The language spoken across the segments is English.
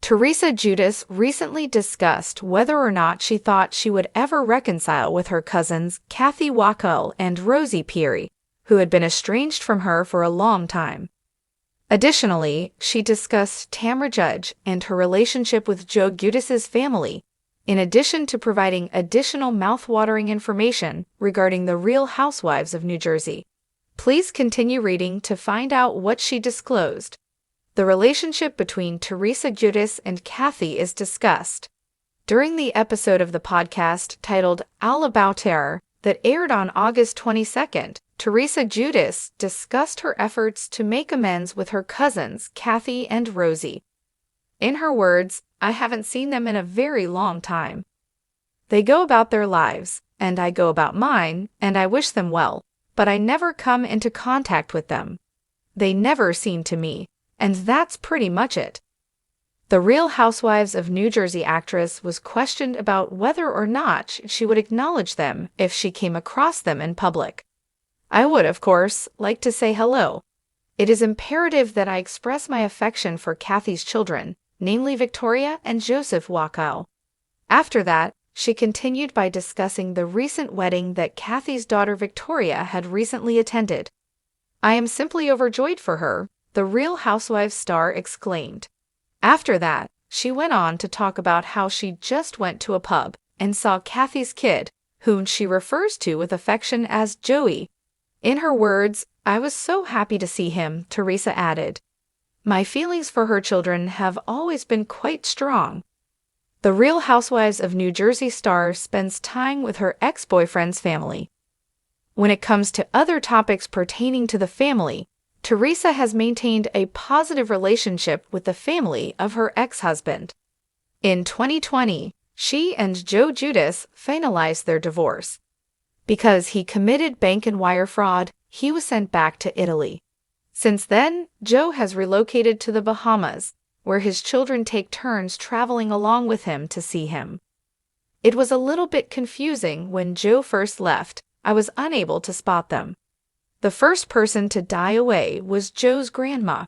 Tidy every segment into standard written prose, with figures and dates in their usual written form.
Teresa Giudice recently discussed whether or not she thought she would ever reconcile with her cousins Kathy Wachtel and Rosie Peary, who had been estranged from her for a long time. Additionally, she discussed Tamara Judge and her relationship with Joe Giudice's family, in addition to providing additional mouth-watering information regarding the Real Housewives of New Jersey. Please continue reading to find out what she disclosed. The relationship between Teresa Giudice and Kathy is discussed. During the episode of the podcast titled All About Terror that aired on August 22nd, Teresa Giudice discussed her efforts to make amends with her cousins Kathy and Rosie. In her words, "I haven't seen them in a very long time. They go about their lives, and I go about mine, and I wish them well, but I never come into contact with them. They never seem to me, and that's pretty much it." The Real Housewives of New Jersey actress was questioned about whether or not she would acknowledge them if she came across them in public. "I would, of course, like to say hello. It is imperative that I express my affection for Kathy's children, namely Victoria and Joseph Wachtel." After that, she continued by discussing the recent wedding that Kathy's daughter Victoria had recently attended. "I am simply overjoyed for her," the Real Housewives star exclaimed. After that, she went on to talk about how she just went to a pub and saw Kathy's kid, whom she refers to with affection as Joey. In her words, "I was so happy to see him," Teresa added. "My feelings for her children have always been quite strong." The Real Housewives of New Jersey star spends time with her ex-boyfriend's family. When it comes to other topics pertaining to the family, Teresa has maintained a positive relationship with the family of her ex-husband. In 2020, she and Joe Giudice finalized their divorce. Because he committed bank and wire fraud, he was sent back to Italy. Since then, Joe has relocated to the Bahamas, where his children take turns traveling along with him to see him. "It was a little bit confusing when Joe first left. I was unable to spot them. The first person to die away was Joe's grandma.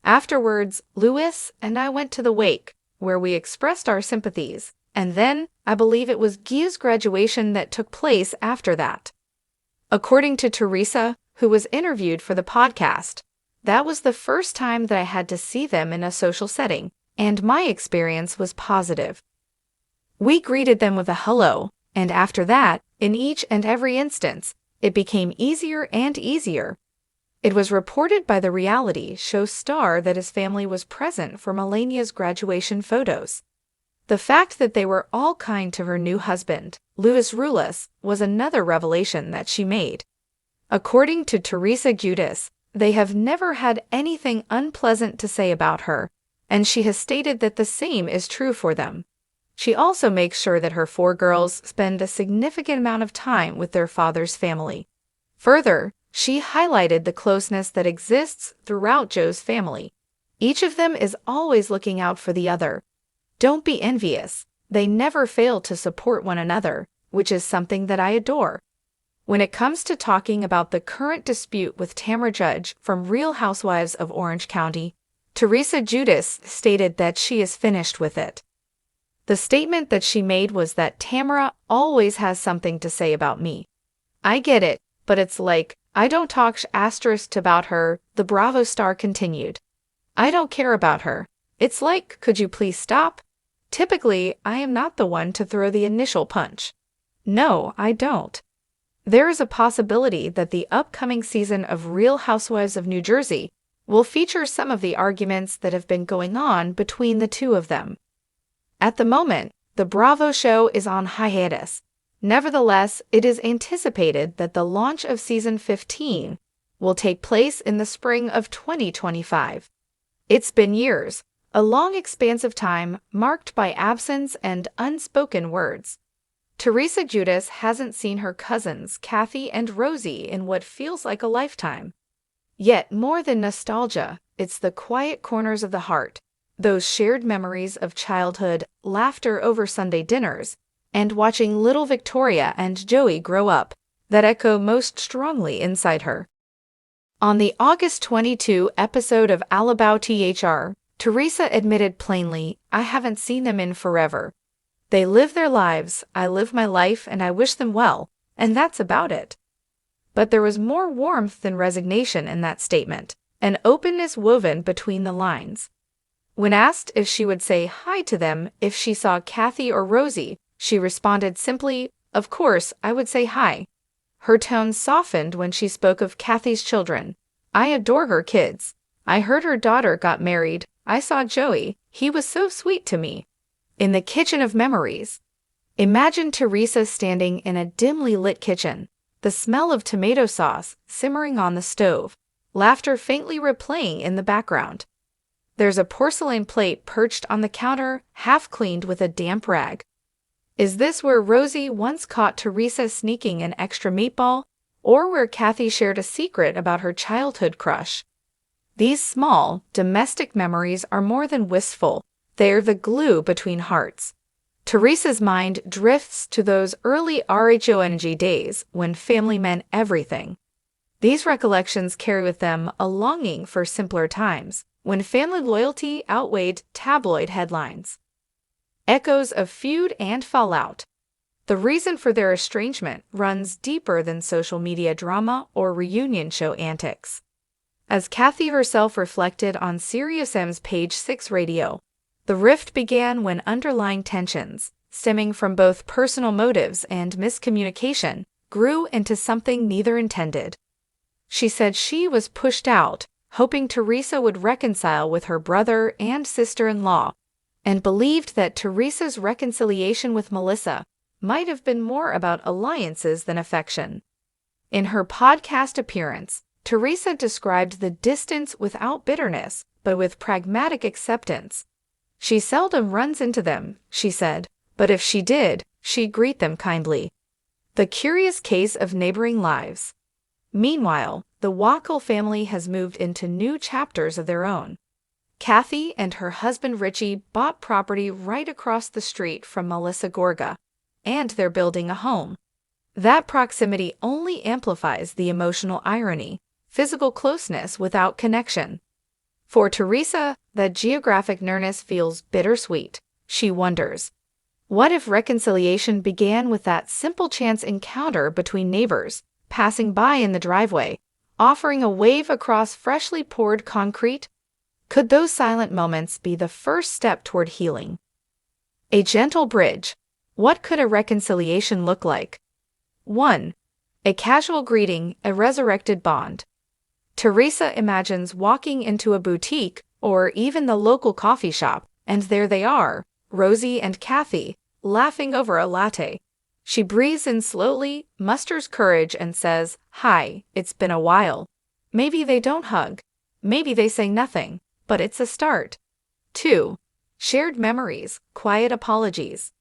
Afterwards, Louis and I went to the wake, where we expressed our sympathies, and then, I believe it was Guy's graduation that took place after that." According to Teresa, who was interviewed for the podcast, "That was the first time that I had to see them in a social setting, and my experience was positive. We greeted them with a hello, and after that, in each and every instance, it became easier and easier." It was reported by the reality show star that his family was present for Melania's graduation photos. The fact that they were all kind to her new husband, Louis Rulis, was another revelation that she made. According to Teresa Giudice, they have never had anything unpleasant to say about her, and she has stated that the same is true for them. She also makes sure that her 4 girls spend a significant amount of time with their father's family. Further, she highlighted the closeness that exists throughout Joe's family. Each of them is always looking out for the other. Don't be envious. They never fail to support one another, which is something that I adore. When it comes to talking about the current dispute with Tamara Judge from Real Housewives of Orange County, Teresa Giudice stated that she is finished with it. The statement that she made was that Tamara always has something to say about me. "I get it, but it's like, I don't talk asterisk about her," the Bravo star continued. "I don't care about her. It's like, could you please stop? Typically, I am not the one to throw the initial punch. No, I don't." There is a possibility that the upcoming season of Real Housewives of New Jersey will feature some of the arguments that have been going on between the two of them. At the moment, the Bravo show is on hiatus. Nevertheless, it is anticipated that the launch of Season 15 will take place in the spring of 2025. It's been years, a long expanse of time marked by absence and unspoken words. Teresa Giudice hasn't seen her cousins Kathy and Rosie in what feels like a lifetime. Yet more than nostalgia, it's the quiet corners of the heart, those shared memories of childhood, laughter over Sunday dinners, and watching little Victoria and Joey grow up, that echo most strongly inside her. On the August 22 episode of All About THR, Teresa admitted plainly, I haven't seen them in forever. They live their lives, I live my life, and I wish them well, and that's about it. But there was more warmth than resignation in that statement, an openness woven between the lines. When asked if she would say hi to them if she saw Kathy or Rosie, she responded simply, of course, I would say hi. Her tone softened when she spoke of Kathy's children. I adore her kids. I heard her daughter got married. I saw Joey. He was so sweet to me. In the kitchen of memories. Imagine Teresa standing in a dimly lit kitchen, the smell of tomato sauce simmering on the stove, laughter faintly replaying in the background. There's a porcelain plate perched on the counter, half cleaned with a damp rag. Is this where Rosie once caught Teresa sneaking an extra meatball, or where Kathy shared a secret about her childhood crush? These small, domestic memories are more than wistful. They're the glue between hearts. Teresa's mind drifts to those early RHONJ days when family meant everything. These recollections carry with them a longing for simpler times, when family loyalty outweighed tabloid headlines. Echoes of feud and fallout. The reason for their estrangement runs deeper than social media drama or reunion show antics. As Kathy herself reflected on SiriusXM's Page 6 radio, the rift began when underlying tensions, stemming from both personal motives and miscommunication, grew into something neither intended. She said she was pushed out, hoping Teresa would reconcile with her brother and sister-in-law, and believed that Teresa's reconciliation with Melissa might have been more about alliances than affection. In her podcast appearance, Teresa described the distance without bitterness, but with pragmatic acceptance. She seldom runs into them, she said, but if she did, she'd greet them kindly. The curious case of neighboring lives. Meanwhile, the Wackel family has moved into new chapters of their own. Kathy and her husband Richie bought property right across the street from Melissa Gorga, and they're building a home. That proximity only amplifies the emotional irony, physical closeness without connection. For Teresa, that geographic nearness feels bittersweet. She wonders, what if reconciliation began with that simple chance encounter between neighbors, passing by in the driveway, offering a wave across freshly poured concrete? Could those silent moments be the first step toward healing? A gentle bridge. What could a reconciliation look like? 1. A casual greeting, a resurrected bond. Teresa imagines walking into a boutique or even the local coffee shop, and there they are, Rosie and Kathy, laughing over a latte. She breathes in slowly, musters courage, and says, "Hi, it's been a while." Maybe they don't hug. Maybe they say nothing, but it's a start. 2. Shared memories, quiet apologies.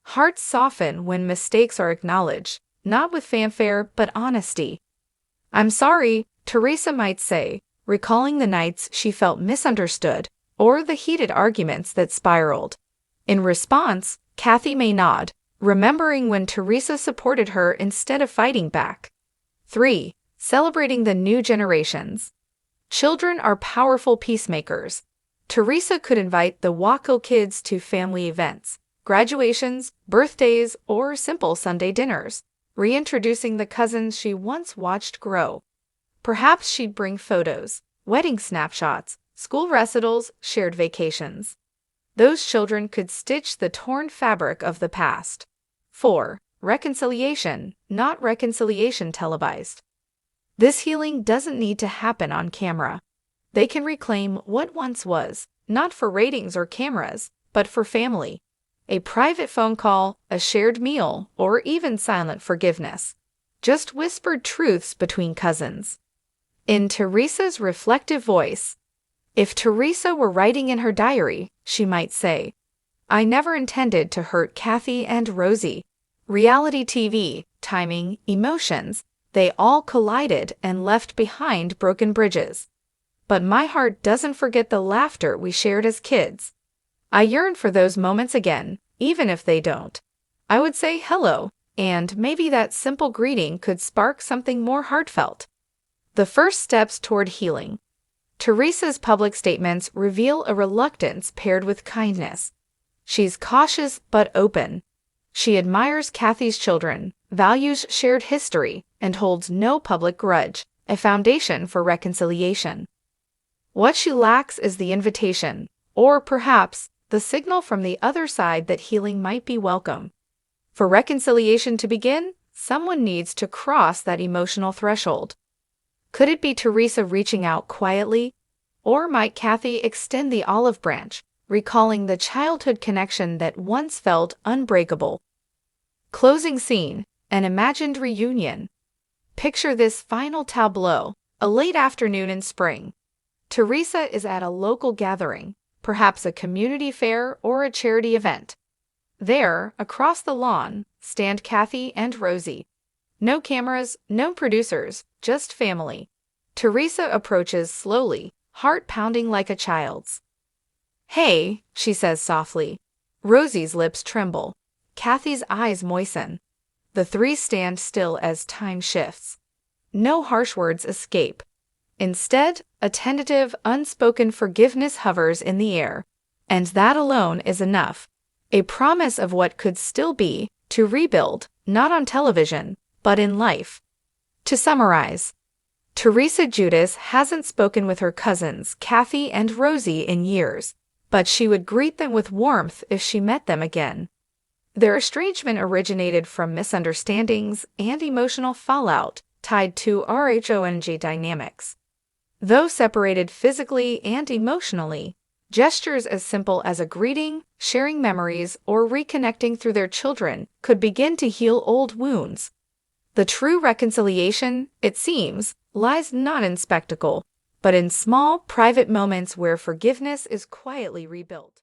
Hearts soften when mistakes are acknowledged, not with fanfare but honesty. "I'm sorry," Teresa might say, recalling the nights she felt misunderstood or the heated arguments that spiraled. In response, Kathy may nod, remembering when Teresa supported her instead of fighting back. 3. Celebrating the new generations. Children are powerful peacemakers. Teresa could invite the Wackel kids to family events, graduations, birthdays, or simple Sunday dinners, reintroducing the cousins she once watched grow. Perhaps she'd bring photos, wedding snapshots, school recitals, shared vacations. Those children could stitch the torn fabric of the past. 4. Reconciliation, not reconciliation televised. This healing doesn't need to happen on camera. They can reclaim what once was, not for ratings or cameras, but for family. A private phone call, a shared meal, or even silent forgiveness. Just whispered truths between cousins. In Teresa's reflective voice, if Teresa were writing in her diary, she might say, "I never intended to hurt Kathy and Rosie. Reality TV, timing, emotions, they all collided and left behind broken bridges. But my heart doesn't forget the laughter we shared as kids. I yearn for those moments again, even if they don't. I would say hello, and maybe that simple greeting could spark something more heartfelt." The first steps toward healing. Teresa's public statements reveal a reluctance paired with kindness. She's cautious but open. She admires Kathy's children, values shared history, and holds no public grudge, a foundation for reconciliation. What she lacks is the invitation, or perhaps the signal from the other side that healing might be welcome. For reconciliation to begin, someone needs to cross that emotional threshold. Could it be Teresa reaching out quietly? Or might Kathy extend the olive branch, recalling the childhood connection that once felt unbreakable? Closing scene, an imagined reunion. Picture this final tableau, a late afternoon in spring. Teresa is at a local gathering, perhaps a community fair or a charity event. There, across the lawn, stand Kathy and Rosie. No cameras, no producers, just family. Teresa approaches slowly, heart pounding like a child's. "Hey," she says softly. Rosie's lips tremble. Kathy's eyes moisten. The three stand still as time shifts. No harsh words escape. Instead, a tentative, unspoken forgiveness hovers in the air. And that alone is enough. A promise of what could still be, to rebuild, not on television, but in life. To summarize, Teresa Giudice hasn't spoken with her cousins, Kathy and Rosie, in years, but she would greet them with warmth if she met them again. Their estrangement originated from misunderstandings and emotional fallout tied to RHONJ dynamics. Though separated physically and emotionally, gestures as simple as a greeting, sharing memories, or reconnecting through their children could begin to heal old wounds. The true reconciliation, it seems, lies not in spectacle, but in small, private moments where forgiveness is quietly rebuilt.